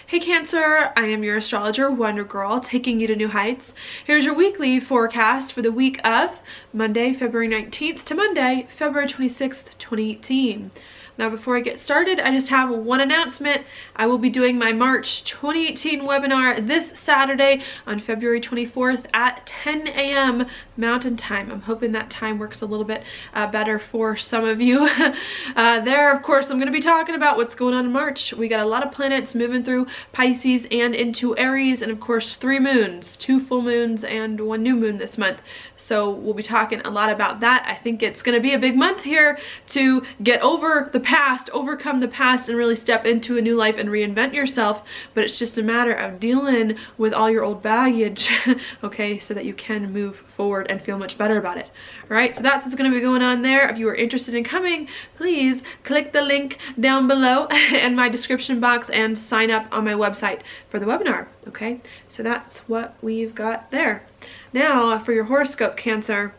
Hey Cancer, I am your astrologer, Wonder Girl, taking you to new heights. Here's your weekly forecast for the week of Monday, February 19th to Monday, February 26th, 2018. Now before I get started, I just have one announcement. I will be doing my March 2018 webinar this Saturday on February 24th at 10 a.m. Mountain Time. I'm hoping that time works a little bit better for some of you. There, of course, I'm going to be talking about what's going on in March. We got a lot of planets moving through Pisces and into Aries, and of course 3 moons, 2 full moons and 1 new moon this month. So we'll be talking a lot about that. I think it's going to be a big month here to get over the past, overcome the past, and really step into a new life and reinvent yourself. But it's just a matter of dealing with all your old baggage, okay, so that you can move forward and feel much better about it. All right, so that's what's going to be going on there. If you are interested in coming, please click the link down below in my description box and sign up on my website for the webinar. Okay, so that's what we've got there. Now for your horoscope, Cancer,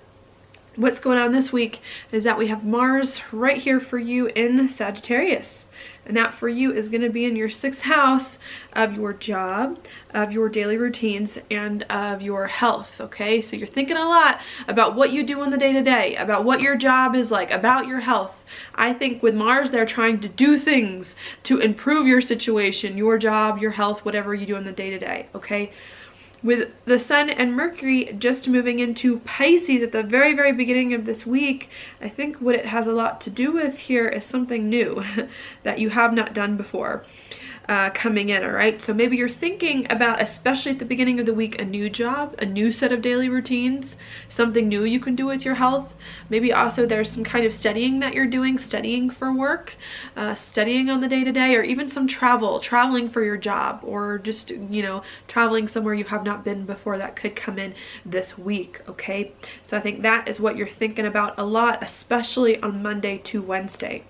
what's going on this week is that we have Mars right here for you in Sagittarius. And that for you is going to be in your 6th house of your job, of your daily routines, and of your health, okay? So you're thinking a lot about what you do on the day-to-day, about what your job is like, about your health. I think with Mars, they're trying to do things to improve your situation, your job, your health, whatever you do on the day-to-day, okay? With the Sun and Mercury just moving into Pisces at the very, very beginning of this week, I think what it has a lot to do with here is something new that you have not done before coming in, all right? So maybe you're thinking about, especially at the beginning of the week, a new job, a new set of daily routines, something new you can do with your health. Maybe also there's some kind of studying that you're doing, studying for work, studying on the day-to-day, or even some traveling for your job, or just, you know, traveling somewhere you have not been before. That could come in this week, okay? So I think that is what you're thinking about a lot, especially on Monday to Wednesday.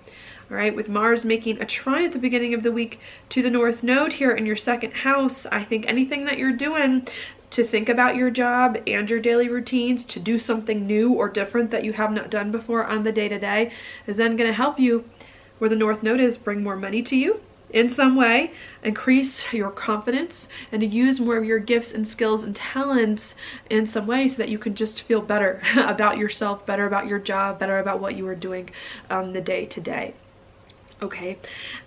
All right, with Mars making a trine at the beginning of the week to the North Node here in your 2nd house, I think anything that you're doing to think about your job and your daily routines, to do something new or different that you have not done before on the day-to-day, is then going to help you, where the North Node is, bring more money to you in some way, increase your confidence, and to use more of your gifts and skills and talents in some way so that you can just feel better about yourself, better about your job, better about what you are doing the day-to-day. Okay,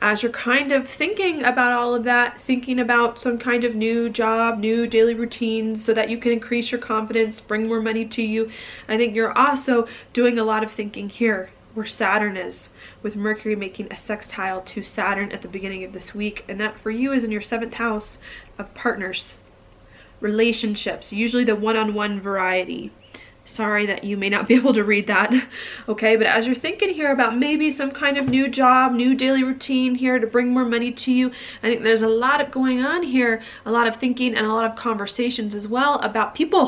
as you're kind of thinking about all of that, thinking about some kind of new job, new daily routines so that you can increase your confidence, bring more money to you, I think you're also doing a lot of thinking here where Saturn is, with Mercury making a sextile to Saturn at the beginning of this week. And that for you is in your 7th house of partners, relationships, usually the one-on-one variety. Sorry that you may not be able to read that, okay? But as you're thinking here about maybe some kind of new job, new daily routine here to bring more money to you, I think there's a lot of going on here, a lot of thinking and a lot of conversations as well about people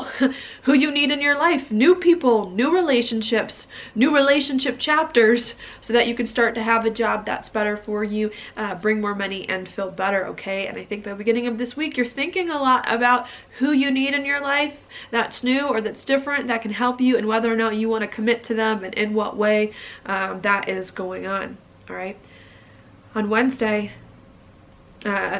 who you need in your life, new people, new relationships, new relationship chapters, so that you can start to have a job that's better for you, bring more money and feel better, okay? And I think the beginning of this week, you're thinking a lot about who you need in your life that's new or that's different, that can help you, and whether or not you want to commit to them and in what way that is going on. All right, on Wednesday,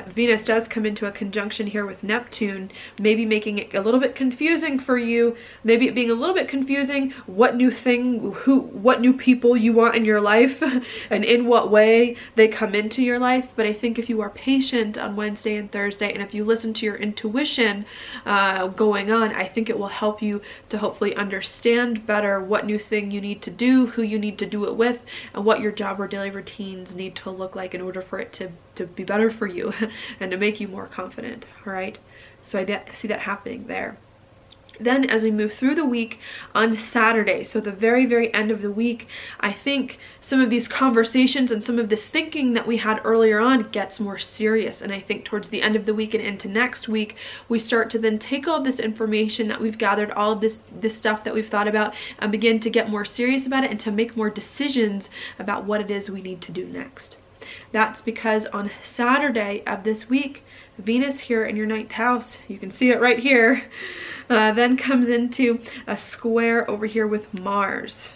Venus does come into a conjunction here with Neptune, maybe making it a little bit confusing for you, maybe it being a little bit confusing what new thing, what new people you want in your life and in what way they come into your life. But I think if you are patient on Wednesday and Thursday, and if you listen to your intuition going on, I think it will help you to hopefully understand better what new thing you need to do, who you need to do it with, and what your job or daily routines need to look like in order for it to be better for you and to make you more confident. All right, so I see that happening there. Then as we move through the week on Saturday, so the very, very end of the week, I think some of these conversations and some of this thinking that we had earlier on gets more serious. And I think towards the end of the week and into next week, we start to then take all this information that we've gathered, all of this stuff that we've thought about, and begin to get more serious about it and to make more decisions about what it is we need to do next. That's because on Saturday of this week, Venus here in your 9th house, you can see it right here, then comes into a square over here with Mars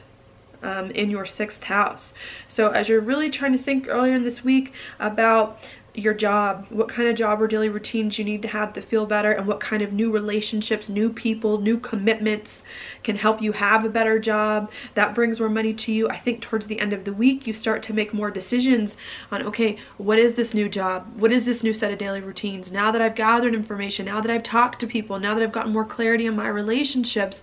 in your 6th house. So as you're really trying to think earlier in this week about your job, what kind of job or daily routines you need to have to feel better, and what kind of new relationships, new people, new commitments can help you have a better job that brings more money to you. I think towards the end of the week you start to make more decisions on, okay, what is this new job? What is this new set of daily routines? Now that I've gathered information, now that I've talked to people, now that I've gotten more clarity in my relationships,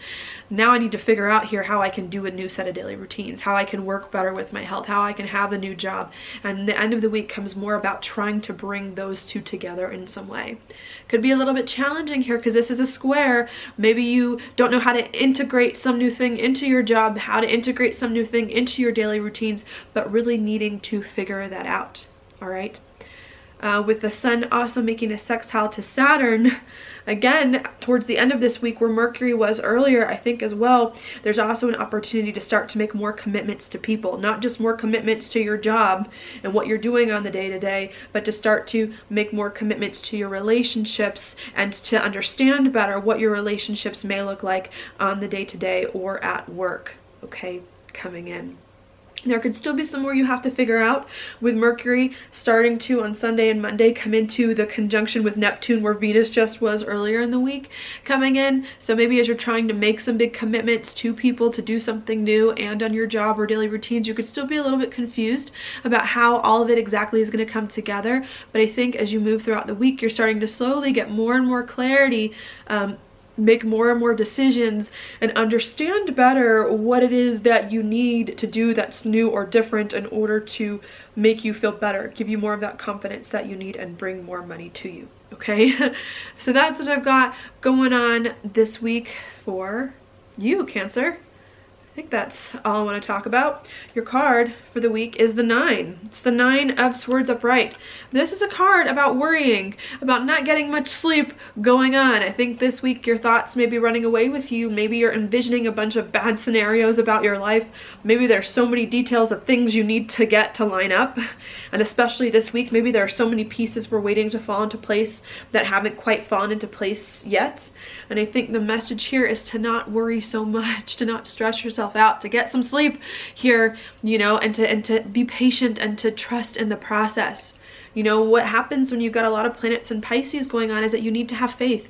now I need to figure out here how I can do a new set of daily routines, how I can work better with my health, how I can have a new job. And the end of the week comes more about trying to bring those two together in some way. Could be a little bit challenging here because this is a square. Maybe you don't know how to integrate some new thing into your job, how to integrate some new thing into your daily routines, but really needing to figure that out. All right. With the sun also making a sextile to Saturn, again, towards the end of this week where Mercury was earlier, I think as well, there's also an opportunity to start to make more commitments to people, not just more commitments to your job and what you're doing on the day-to-day, but to start to make more commitments to your relationships and to understand better what your relationships may look like on the day-to-day or at work, okay, coming in. There could still be some more you have to figure out with Mercury starting to on Sunday and Monday come into the conjunction with Neptune where Venus just was earlier in the week coming in. So maybe as you're trying to make some big commitments to people to do something new and on your job or daily routines, you could still be a little bit confused about how all of it exactly is going to come together. But I think as you move throughout the week, you're starting to slowly get more and more clarity, make more and more decisions, and understand better what it is that you need to do that's new or different in order to make you feel better, give you more of that confidence that you need, and bring more money to you. Okay, so that's what I've got going on this week for you, Cancer. I think that's all I want to talk about. Your card for the week is the 9. It's the 9 of Swords upright. This is a card about worrying, about not getting much sleep going on. I think this week your thoughts may be running away with you. Maybe you're envisioning a bunch of bad scenarios about your life. Maybe there's so many details of things you need to get to line up. And especially this week, maybe there are so many pieces we're waiting to fall into place that haven't quite fallen into place yet. And I think the message here is to not worry so much, to not stress yourself out, to get some sleep here, you know, and to be patient and to trust in the process. You know, what happens when you've got a lot of planets in Pisces going on is that you need to have faith.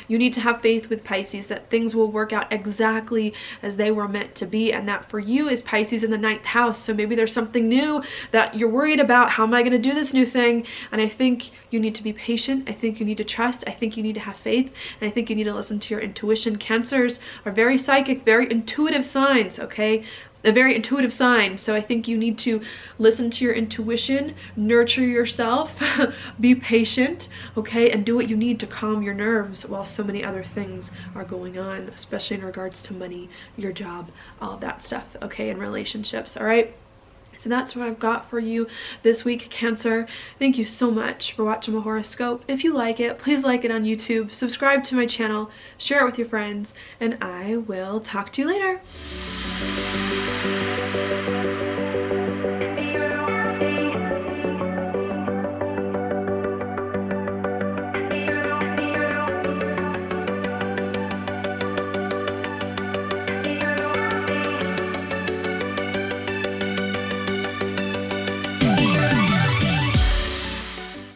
You need to have faith with Pisces that things will work out exactly as they were meant to be, and that for you is Pisces in the 9th house. So maybe there's something new that you're worried about. How am I going to do this new thing? And I think you need to be patient. I think you need to trust. I think you need to have faith. And I think you need to listen to your intuition. Cancers are very psychic, very intuitive signs, okay? A very intuitive sign. So I think you need to listen to your intuition, nurture yourself, be patient, okay, and do what you need to calm your nerves while so many other things are going on, especially in regards to money, your job, all of that stuff, okay, and relationships. All right. So that's what I've got for you this week, Cancer. Thank you so much for watching my horoscope. If you like it, please like it on YouTube, subscribe to my channel, share it with your friends, and I will talk to you later.